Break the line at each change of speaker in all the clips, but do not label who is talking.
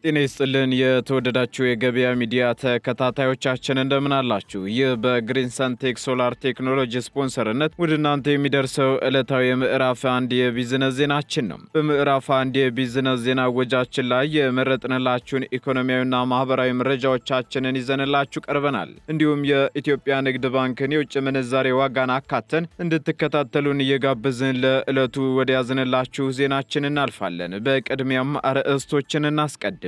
ጤና ይስጥልን የተወደዳችሁ የገበያ ሚዲያ ተከታታዮቻችን እንደምን አላችሁ? ይህ በግሪን ሰንቴክ ሶላር ቴክኖሎጂ ስፖንሰርነት ወደ እናንተ የሚደርሰው ዕለታዊ የምዕራፍ አንድ የቢዝነስ ዜናችን ነው። በምዕራፍ አንድ የቢዝነስ ዜና ወጃችን ላይ የመረጥንላችሁን ኢኮኖሚያዊና ማህበራዊ መረጃዎቻችንን ይዘንላችሁ ቀርበናል። እንዲሁም የኢትዮጵያ ንግድ ባንክን የውጭ ምንዛሬ ዋጋን አካተን እንድትከታተሉን እየጋበዝን ለዕለቱ ወደ ያዝንላችሁ ዜናችን እናልፋለን። በቅድሚያም አርዕስቶችን እናስቀድም።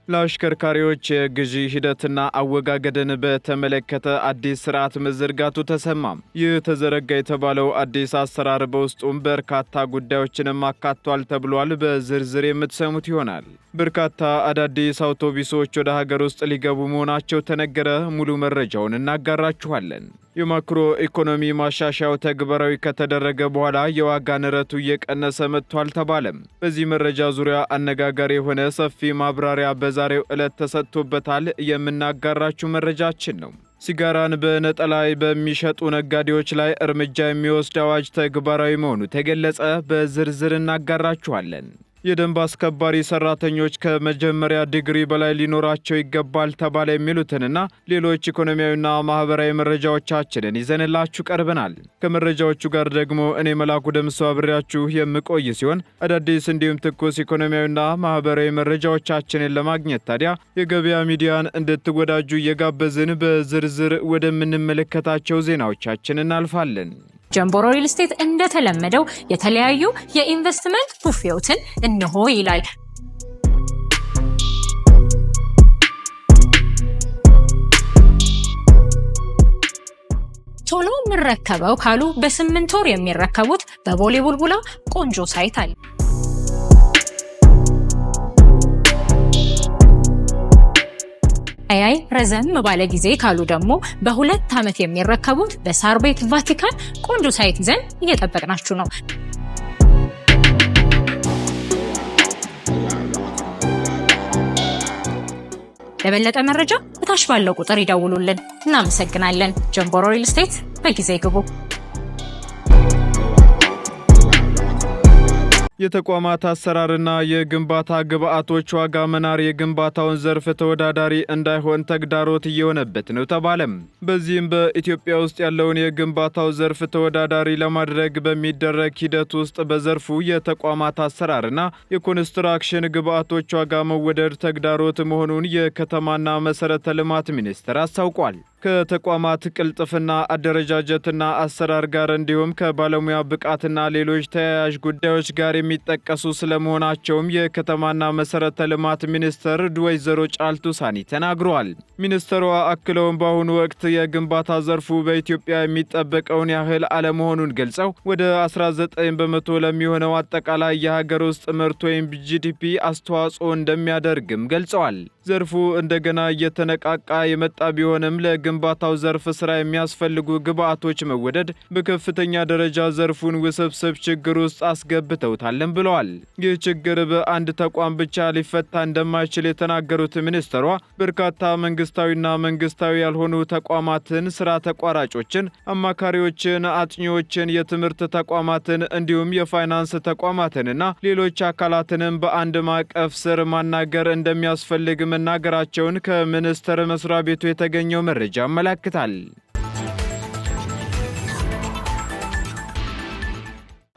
ለአሽከርካሪዎች የግዢ ሂደትና አወጋገድን በተመለከተ አዲስ ስርዓት መዘርጋቱ ተሰማም። ይህ ተዘረጋ የተባለው አዲስ አሰራር በውስጡም በርካታ ጉዳዮችንም አካቷል ተብሏል። በዝርዝር የምትሰሙት ይሆናል። በርካታ አዳዲስ አውቶቡሶች ወደ ሀገር ውስጥ ሊገቡ መሆናቸው ተነገረ። ሙሉ መረጃውን እናጋራችኋለን። የማክሮ ኢኮኖሚ ማሻሻያው ተግባራዊ ከተደረገ በኋላ የዋጋ ንረቱ እየቀነሰ መጥቷል ተባለም። በዚህ መረጃ ዙሪያ አነጋጋሪ የሆነ ሰፊ ማብራሪያ በዛሬው ዕለት ተሰጥቶበታል። የምናጋራችሁ መረጃችን ነው። ሲጋራን በነጠላ በሚሸጡ ነጋዴዎች ላይ እርምጃ የሚወስድ አዋጅ ተግባራዊ መሆኑ ተገለጸ። በዝርዝር እናጋራችኋለን። የደንብ አስከባሪ ሰራተኞች ከመጀመሪያ ዲግሪ በላይ ሊኖራቸው ይገባል ተባለ። የሚሉትንና ሌሎች ኢኮኖሚያዊና ማህበራዊ መረጃዎቻችንን ይዘንላችሁ ቀርበናል። ከመረጃዎቹ ጋር ደግሞ እኔ መላኩ ደምሶ አብሬያችሁ የምቆይ ሲሆን አዳዲስ እንዲሁም ትኩስ ኢኮኖሚያዊና ማህበራዊ መረጃዎቻችንን ለማግኘት ታዲያ የገበያ ሚዲያን እንድትወዳጁ እየጋበዝን በዝርዝር ወደምንመለከታቸው ዜናዎቻችን እናልፋለን።
ጀምቦሮ ሪል ስቴት እንደተለመደው የተለያዩ የኢንቨስትመንት ቡፌዎችን እንሆ ይላል። ቶሎ የምረከበው ካሉ በ8 ወር የሚረከቡት በቦሌ ቡልቡላ ቆንጆ ሳይት አለ። አይ ረዘም ባለ ጊዜ ካሉ ደግሞ በ2 ዓመት የሚረከቡት በሳር ቤት ቫቲካን ቆንጆ ሳይት ይዘን እየጠበቅናችሁ ነው። ለበለጠ መረጃ በታች ባለው ቁጥር ይደውሉልን። እናመሰግናለን። ጀምቦሮ ሪል ስቴት በጊዜ ግቡ።
የተቋማት አሰራርና የግንባታ ግብአቶች ዋጋ መናር የግንባታውን ዘርፍ ተወዳዳሪ እንዳይሆን ተግዳሮት እየሆነበት ነው ተባለም። በዚህም በኢትዮጵያ ውስጥ ያለውን የግንባታው ዘርፍ ተወዳዳሪ ለማድረግ በሚደረግ ሂደት ውስጥ በዘርፉ የተቋማት አሰራርና የኮንስትራክሽን ግብአቶች ዋጋ መወደድ ተግዳሮት መሆኑን የከተማና መሰረተ ልማት ሚኒስቴር አስታውቋል። ከተቋማት ቅልጥፍና አደረጃጀትና አሰራር ጋር እንዲሁም ከባለሙያ ብቃትና ሌሎች ተያያዥ ጉዳዮች ጋር የሚጠቀሱ ስለመሆናቸውም የከተማና መሰረተ ልማት ሚኒስትር ወይዘሮ ጫልቱ ሳኒ ተናግረዋል። ሚኒስትሯ አክለውም በአሁኑ ወቅት የግንባታ ዘርፉ በኢትዮጵያ የሚጠበቀውን ያህል አለመሆኑን ገልጸው ወደ 19 በመቶ ለሚሆነው አጠቃላይ የሀገር ውስጥ ምርት ወይም ጂዲፒ አስተዋጽኦ እንደሚያደርግም ገልጸዋል። ዘርፉ እንደገና እየተነቃቃ የመጣ ቢሆንም ለግንባታው ዘርፍ ስራ የሚያስፈልጉ ግብአቶች መወደድ በከፍተኛ ደረጃ ዘርፉን ውስብስብ ችግር ውስጥ አስገብተውታልም ብለዋል። ይህ ችግር በአንድ ተቋም ብቻ ሊፈታ እንደማይችል የተናገሩት ሚኒስትሯ በርካታ መንግስታዊና መንግስታዊ ያልሆኑ ተቋማትን፣ ስራ ተቋራጮችን፣ አማካሪዎችን፣ አጥኚዎችን፣ የትምህርት ተቋማትን እንዲሁም የፋይናንስ ተቋማትንና ሌሎች አካላትንም በአንድ ማዕቀፍ ስር ማናገር እንደሚያስፈልግ መናገራቸውን ከሚኒስቴር መስሪያ ቤቱ የተገኘው መረጃ ያመለክታል።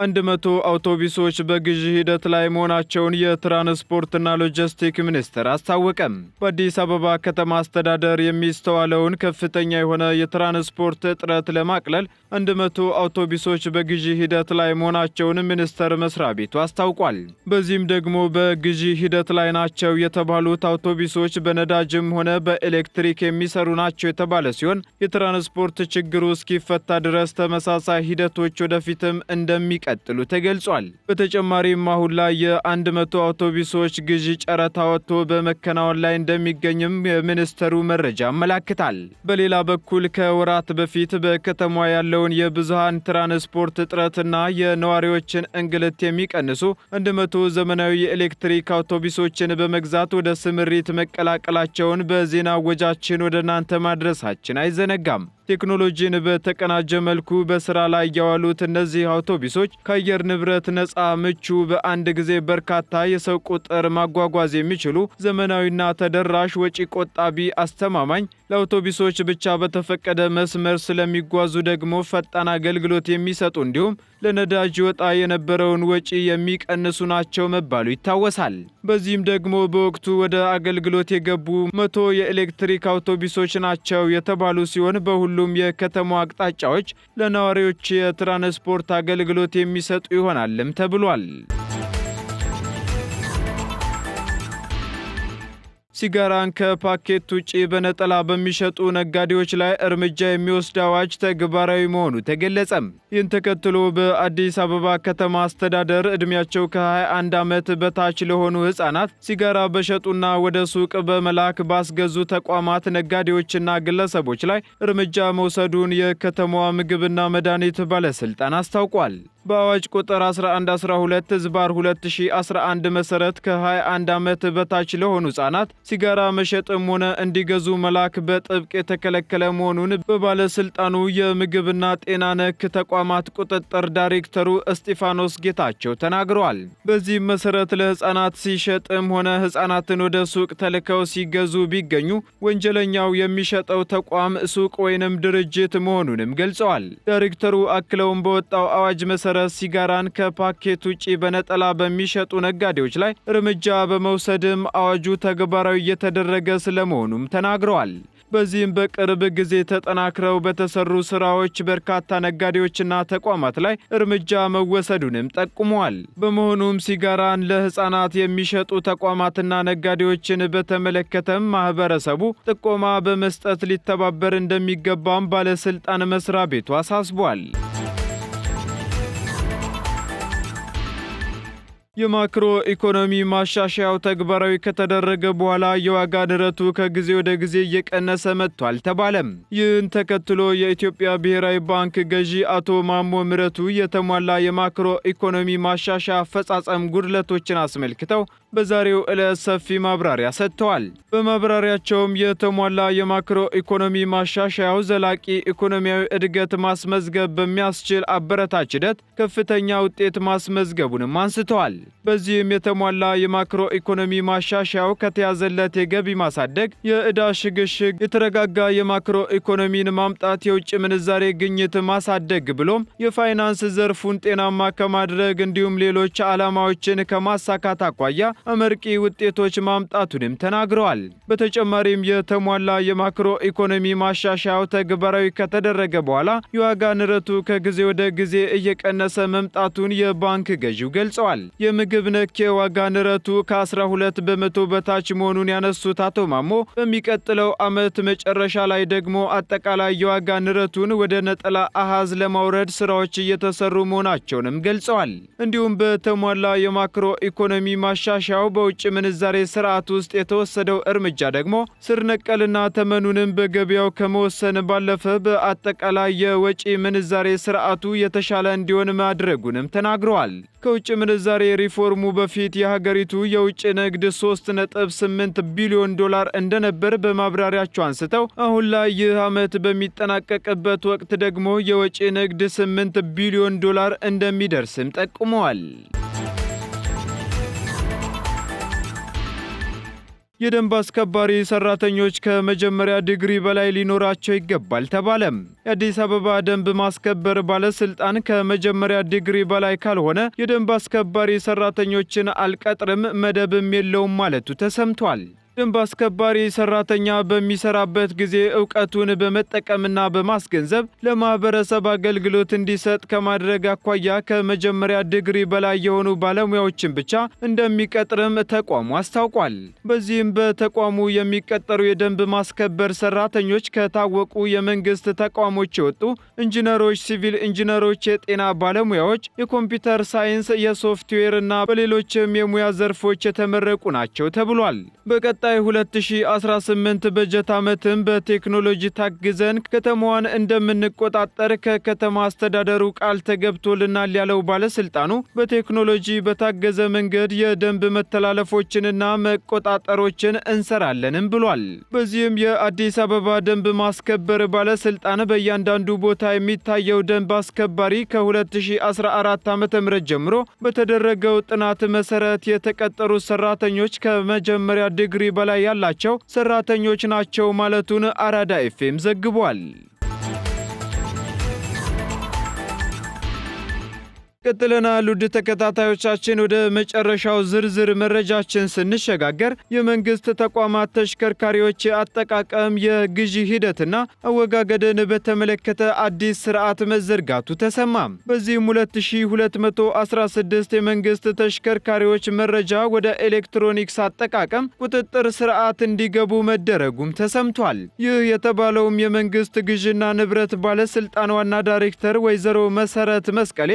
100 አውቶቡሶች በግዢ ሂደት ላይ መሆናቸውን የትራንስፖርትና ሎጂስቲክ ሚኒስቴር አስታወቀም። በአዲስ አበባ ከተማ አስተዳደር የሚስተዋለውን ከፍተኛ የሆነ የትራንስፖርት እጥረት ለማቅለል 100 አውቶቡሶች በግዢ ሂደት ላይ መሆናቸውን ሚኒስቴር መስሪያ ቤቱ አስታውቋል። በዚህም ደግሞ በግዢ ሂደት ላይ ናቸው የተባሉት አውቶቡሶች በነዳጅም ሆነ በኤሌክትሪክ የሚሰሩ ናቸው የተባለ ሲሆን የትራንስፖርት ችግሩ እስኪፈታ ድረስ ተመሳሳይ ሂደቶች ወደፊትም እንደሚቀጥሉ ተገልጿል። በተጨማሪም አሁን ላይ የ100 አውቶቡሶች ግዢ ጨረታ ወጥቶ በመከናወን ላይ እንደሚገኝም የሚኒስቴሩ መረጃ ያመለክታል። በሌላ በኩል ከወራት በፊት በከተማዋ ያለውን የብዙሃን ትራንስፖርት እጥረትና የነዋሪዎችን እንግልት የሚቀንሱ 100 ዘመናዊ የኤሌክትሪክ አውቶቡሶችን በመግዛት ወደ ስምሪት መቀላቀላቸውን በዜና ወጃችን ወደ እናንተ ማድረሳችን አይዘነጋም። ቴክኖሎጂን በተቀናጀ መልኩ በስራ ላይ ያዋሉት እነዚህ አውቶቡሶች ከአየር ንብረት ነፃ፣ ምቹ፣ በአንድ ጊዜ በርካታ የሰው ቁጥር ማጓጓዝ የሚችሉ ዘመናዊና ተደራሽ፣ ወጪ ቆጣቢ፣ አስተማማኝ፣ ለአውቶቡሶች ብቻ በተፈቀደ መስመር ስለሚጓዙ ደግሞ ፈጣን አገልግሎት የሚሰጡ እንዲሁም ለነዳጅ ወጣ የነበረውን ወጪ የሚቀንሱ ናቸው መባሉ ይታወሳል። በዚህም ደግሞ በወቅቱ ወደ አገልግሎት የገቡ 100 የኤሌክትሪክ አውቶቡሶች ናቸው የተባሉ ሲሆን በሁሉም የከተማው አቅጣጫዎች ለነዋሪዎች የትራንስፖርት አገልግሎት የሚሰጡ ይሆናልም ተብሏል። ሲጋራን ከፓኬት ውጪ በነጠላ በሚሸጡ ነጋዴዎች ላይ እርምጃ የሚወስድ አዋጅ ተግባራዊ መሆኑ ተገለጸም። ይህን ተከትሎ በአዲስ አበባ ከተማ አስተዳደር ዕድሜያቸው ከ21 ዓመት በታች ለሆኑ ሕፃናት ሲጋራ በሸጡና ወደ ሱቅ በመላክ ባስገዙ ተቋማት ነጋዴዎችና ግለሰቦች ላይ እርምጃ መውሰዱን የከተማዋ ምግብና መድኃኒት ባለስልጣን አስታውቋል። በአዋጅ ቁጥር 1112/2011 መሰረት ከ21 ዓመት በታች ለሆኑ ሕፃናት ሲጋራ መሸጥም ሆነ እንዲገዙ መላክ በጥብቅ የተከለከለ መሆኑን በባለስልጣኑ የምግብና ጤና ነክ ተቋማት ቁጥጥር ዳይሬክተሩ እስጢፋኖስ ጌታቸው ተናግረዋል። በዚህም መሰረት ለሕፃናት ሲሸጥም ሆነ ሕፃናትን ወደ ሱቅ ተልከው ሲገዙ ቢገኙ ወንጀለኛው የሚሸጠው ተቋም፣ ሱቅ ወይንም ድርጅት መሆኑንም ገልጸዋል። ዳይሬክተሩ አክለውም በወጣው አዋጅ መሰረት ሲጋራን ከፓኬት ውጪ በነጠላ በሚሸጡ ነጋዴዎች ላይ እርምጃ በመውሰድም አዋጁ ተግባራዊ እየተደረገ ስለመሆኑም ተናግረዋል። በዚህም በቅርብ ጊዜ ተጠናክረው በተሰሩ ስራዎች በርካታ ነጋዴዎችና ተቋማት ላይ እርምጃ መወሰዱንም ጠቁመዋል። በመሆኑም ሲጋራን ለሕፃናት የሚሸጡ ተቋማትና ነጋዴዎችን በተመለከተም ማህበረሰቡ ጥቆማ በመስጠት ሊተባበር እንደሚገባም ባለስልጣን መስሪያ ቤቱ አሳስቧል። የማክሮ ኢኮኖሚ ማሻሻያው ተግባራዊ ከተደረገ በኋላ የዋጋ ንረቱ ከጊዜ ወደ ጊዜ እየቀነሰ መጥቷል ተባለም። ይህን ተከትሎ የኢትዮጵያ ብሔራዊ ባንክ ገዢ አቶ ማሞ ምህረቱ የተሟላ የማክሮ ኢኮኖሚ ማሻሻያ አፈጻጸም ጉድለቶችን አስመልክተው በዛሬው ዕለት ሰፊ ማብራሪያ ሰጥተዋል። በማብራሪያቸውም የተሟላ የማክሮ ኢኮኖሚ ማሻሻያው ዘላቂ ኢኮኖሚያዊ እድገት ማስመዝገብ በሚያስችል አበረታች ሂደት ከፍተኛ ውጤት ማስመዝገቡንም አንስተዋል። በዚህም የተሟላ የማክሮ ኢኮኖሚ ማሻሻያው ከተያዘለት የገቢ ማሳደግ፣ የዕዳ ሽግሽግ፣ የተረጋጋ የማክሮ ኢኮኖሚን ማምጣት፣ የውጭ ምንዛሬ ግኝት ማሳደግ ብሎም የፋይናንስ ዘርፉን ጤናማ ከማድረግ እንዲሁም ሌሎች ዓላማዎችን ከማሳካት አኳያ አመርቂ ውጤቶች ማምጣቱንም ተናግረዋል። በተጨማሪም የተሟላ የማክሮ ኢኮኖሚ ማሻሻያው ተግባራዊ ከተደረገ በኋላ የዋጋ ንረቱ ከጊዜ ወደ ጊዜ እየቀነሰ መምጣቱን የባንክ ገዢው ገልጸዋል። የምግብ ነክ የዋጋ ንረቱ ከ12 በመቶ በታች መሆኑን ያነሱት አቶ ማሞ በሚቀጥለው ዓመት መጨረሻ ላይ ደግሞ አጠቃላይ የዋጋ ንረቱን ወደ ነጠላ አሃዝ ለማውረድ ስራዎች እየተሰሩ መሆናቸውንም ገልጸዋል። እንዲሁም በተሟላ የማክሮ ኢኮኖሚ ማሻሻያው በውጭ ምንዛሬ ስርዓት ውስጥ የተወሰደው እርምጃ ደግሞ ስር ነቀልና ተመኑንም በገበያው ከመወሰን ባለፈ በአጠቃላይ የወጪ ምንዛሬ ስርዓቱ የተሻለ እንዲሆን ማድረጉንም ተናግረዋል። ከውጭ ምንዛሬ ሪፎርሙ በፊት የሀገሪቱ የውጭ ንግድ 3.8 ቢሊዮን ዶላር እንደነበር በማብራሪያቸው አንስተው አሁን ላይ ይህ ዓመት በሚጠናቀቅበት ወቅት ደግሞ የወጪ ንግድ 8 ቢሊዮን ዶላር እንደሚደርስም ጠቁመዋል። የደንብ አስከባሪ ሰራተኞች ከመጀመሪያ ዲግሪ በላይ ሊኖራቸው ይገባል ተባለም። የአዲስ አበባ ደንብ ማስከበር ባለስልጣን ከመጀመሪያ ዲግሪ በላይ ካልሆነ የደንብ አስከባሪ ሰራተኞችን አልቀጥርም፣ መደብም የለውም ማለቱ ተሰምቷል። ደንብ አስከባሪ ሰራተኛ በሚሰራበት ጊዜ ዕውቀቱን በመጠቀምና በማስገንዘብ ለማህበረሰብ አገልግሎት እንዲሰጥ ከማድረግ አኳያ ከመጀመሪያ ዲግሪ በላይ የሆኑ ባለሙያዎችን ብቻ እንደሚቀጥርም ተቋሙ አስታውቋል። በዚህም በተቋሙ የሚቀጠሩ የደንብ ማስከበር ሰራተኞች ከታወቁ የመንግስት ተቋሞች የወጡ ኢንጂነሮች፣ ሲቪል ኢንጂነሮች፣ የጤና ባለሙያዎች፣ የኮምፒውተር ሳይንስ፣ የሶፍትዌር እና በሌሎችም የሙያ ዘርፎች የተመረቁ ናቸው ተብሏል። በቀጣይ በቀጣይ 2018 በጀት ዓመትም በቴክኖሎጂ ታግዘን ከተማዋን እንደምንቆጣጠር ከከተማ አስተዳደሩ ቃል ተገብቶልናል ያለው ባለስልጣኑ በቴክኖሎጂ በታገዘ መንገድ የደንብ መተላለፎችንና መቆጣጠሮችን እንሰራለንም ብሏል። በዚህም የአዲስ አበባ ደንብ ማስከበር ባለስልጣን በእያንዳንዱ ቦታ የሚታየው ደንብ አስከባሪ ከ2014 ዓ.ም ጀምሮ በተደረገው ጥናት መሰረት የተቀጠሩ ሰራተኞች ከመጀመሪያ ዲግሪ በላይ ያላቸው ሰራተኞች ናቸው ማለቱን አራዳ ኤፍኤም ዘግቧል። ቀጥለናል። ውድ ተከታታዮቻችን ወደ መጨረሻው ዝርዝር መረጃችን ስንሸጋገር የመንግስት ተቋማት ተሽከርካሪዎች አጠቃቀም የግዢ ሂደትና አወጋገድን በተመለከተ አዲስ ስርዓት መዘርጋቱ ተሰማ። በዚህም 2216 የመንግስት ተሽከርካሪዎች መረጃ ወደ ኤሌክትሮኒክስ አጠቃቀም ቁጥጥር ስርዓት እንዲገቡ መደረጉም ተሰምቷል። ይህ የተባለውም የመንግስት ግዥና ንብረት ባለስልጣን ዋና ዳይሬክተር ወይዘሮ መሰረት መስቀሌ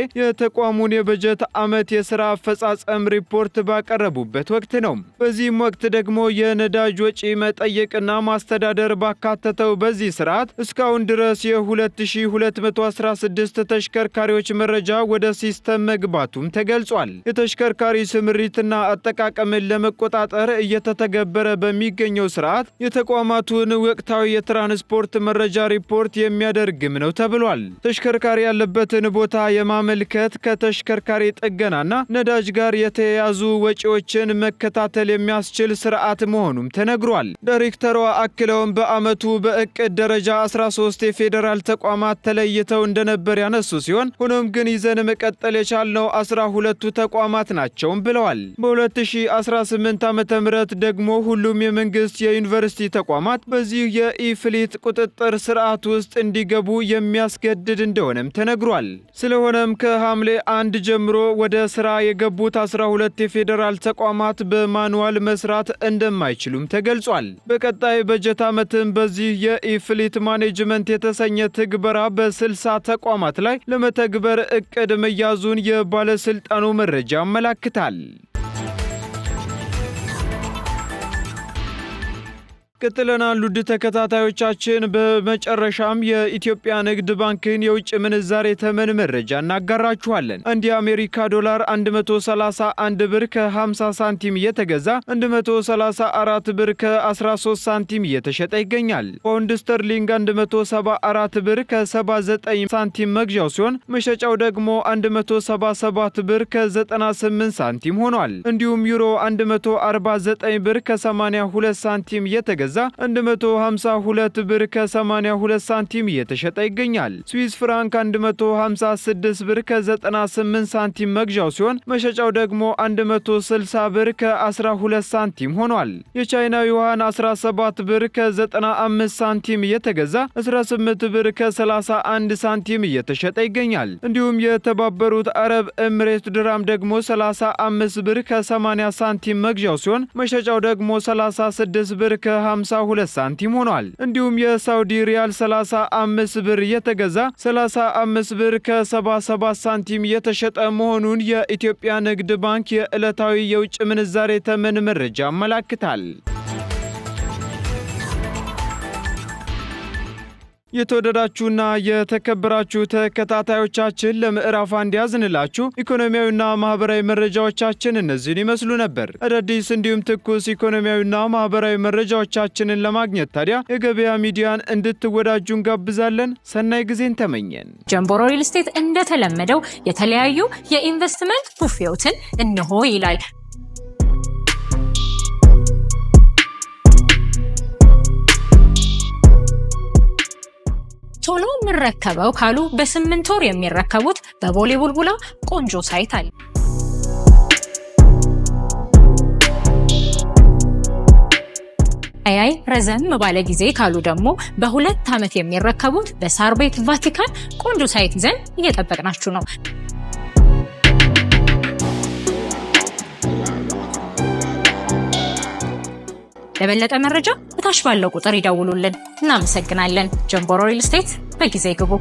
የተቋሙን የበጀት ዓመት የሥራ አፈጻጸም ሪፖርት ባቀረቡበት ወቅት ነው። በዚህም ወቅት ደግሞ የነዳጅ ወጪ መጠየቅና ማስተዳደር ባካተተው በዚህ ስርዓት እስካሁን ድረስ የ2216 ተሽከርካሪዎች መረጃ ወደ ሲስተም መግባቱም ተገልጿል። የተሽከርካሪ ስምሪትና አጠቃቀምን ለመቆጣጠር እየተተገበረ በሚገኘው ስርዓት የተቋማቱን ወቅታዊ የትራንስፖርት መረጃ ሪፖርት የሚያደርግም ነው ተብሏል። ተሽከርካሪ ያለበትን ቦታ የማመልከት ከተሽከርካሪ ጥገናና ነዳጅ ጋር የተያያዙ ወጪዎችን መከታተል የሚያስችል ስርዓት መሆኑም ተነግሯል። ዳይሬክተሯ አክለውም በዓመቱ በእቅድ ደረጃ 13 የፌዴራል ተቋማት ተለይተው እንደነበር ያነሱ ሲሆን ሆኖም ግን ይዘን መቀጠል የቻልነው 12ቱ ተቋማት ናቸውም ብለዋል። በ2018 ዓ.ም ደግሞ ሁሉም የመንግስት የዩኒቨርሲቲ ተቋማት በዚህ የኢፍሊት ቁጥጥር ስርዓት ውስጥ እንዲገቡ የሚያስገድድ እንደሆነም ተነግሯል። ስለሆነም ከሐምሌ 1 ጀምሮ ወደ ስራ የገቡት 12 የፌዴራል ተቋማት በማኑዋል መስራት እንደማይችሉም ተገልጿል። በቀጣይ በጀት ዓመትም በዚህ የኢፍሊት ማኔጅመንት የተሰኘ ትግበራ በ60 ተቋማት ላይ ለመተግበር እቅድ መያዙን የባለስልጣኑ መረጃ ያመለክታል። ቀጥለናል። ውድ ተከታታዮቻችን በመጨረሻም የኢትዮጵያ ንግድ ባንክን የውጭ ምንዛሬ ተመን መረጃ እናጋራችኋለን። አንድ የአሜሪካ ዶላር 131 ብር ከ50 ሳንቲም እየተገዛ 134 ብር ከ13 ሳንቲም እየተሸጠ ይገኛል። ፓውንድ ስተርሊንግ 174 ብር ከ79 ሳንቲም መግዣው ሲሆን መሸጫው ደግሞ 177 ብር ከ98 ሳንቲም ሆኗል። እንዲሁም ዩሮ 149 ብር ከ82 ሳንቲም እየተገዛ 152 ብር ከ82 ሳንቲም እየተሸጠ ይገኛል። ስዊስ ፍራንክ 156 ብር ከ98 ሳንቲም መግዣው ሲሆን መሸጫው ደግሞ 160 ብር ከ12 ሳንቲም ሆኗል። የቻይና ዩዋን 17 ብር ከ95 ሳንቲም እየተገዛ 18 ብር ከ31 ሳንቲም እየተሸጠ ይገኛል። እንዲሁም የተባበሩት አረብ ኤምሬት ድራም ደግሞ 35 ብር ከ80 ሳንቲም መግዣው ሲሆን መሸጫው ደግሞ 36 ብር ከ52 ሳንቲም ሆኗል። እንዲሁም የሳውዲ ሪያል 35 ብር እየተገዛ 35 ብር ከ77 ሳንቲም እየተሸጠ መሆኑን የኢትዮጵያ ንግድ ባንክ የዕለታዊ የውጭ ምንዛሬ ተመን መረጃ ያመለክታል። የተወደዳችሁና የተከበራችሁ ተከታታዮቻችን ለምዕራፍ አንድ ያዝንላችሁ ኢኮኖሚያዊና ማህበራዊ መረጃዎቻችን እነዚህን ይመስሉ ነበር። አዳዲስ እንዲሁም ትኩስ ኢኮኖሚያዊና ማህበራዊ መረጃዎቻችንን ለማግኘት ታዲያ የገበያ ሚዲያን እንድትወዳጁ እንጋብዛለን። ሰናይ ጊዜን ተመኘን።
ጀምቦሮ ሪል ስቴት እንደተለመደው የተለያዩ የኢንቨስትመንት ቡፌዎችን እንሆ ይላል። ቶሎ ምረከበው ካሉ በ8 ወር የሚረከቡት በቦሌ ቡልቡላ ቆንጆ ሳይት አለ። አይ ረዘም ባለ ጊዜ ካሉ ደግሞ በ2 ዓመት የሚረከቡት በሳር ቤት ቫቲካን ቆንጆ ሳይት ይዘን እየጠበቅናችሁ ነው። ለበለጠ መረጃ በታች ባለው ቁጥር ይደውሉልን። እናመሰግናለን። ጀምቦሮ ሪል ስቴት በጊዜ ግቡ።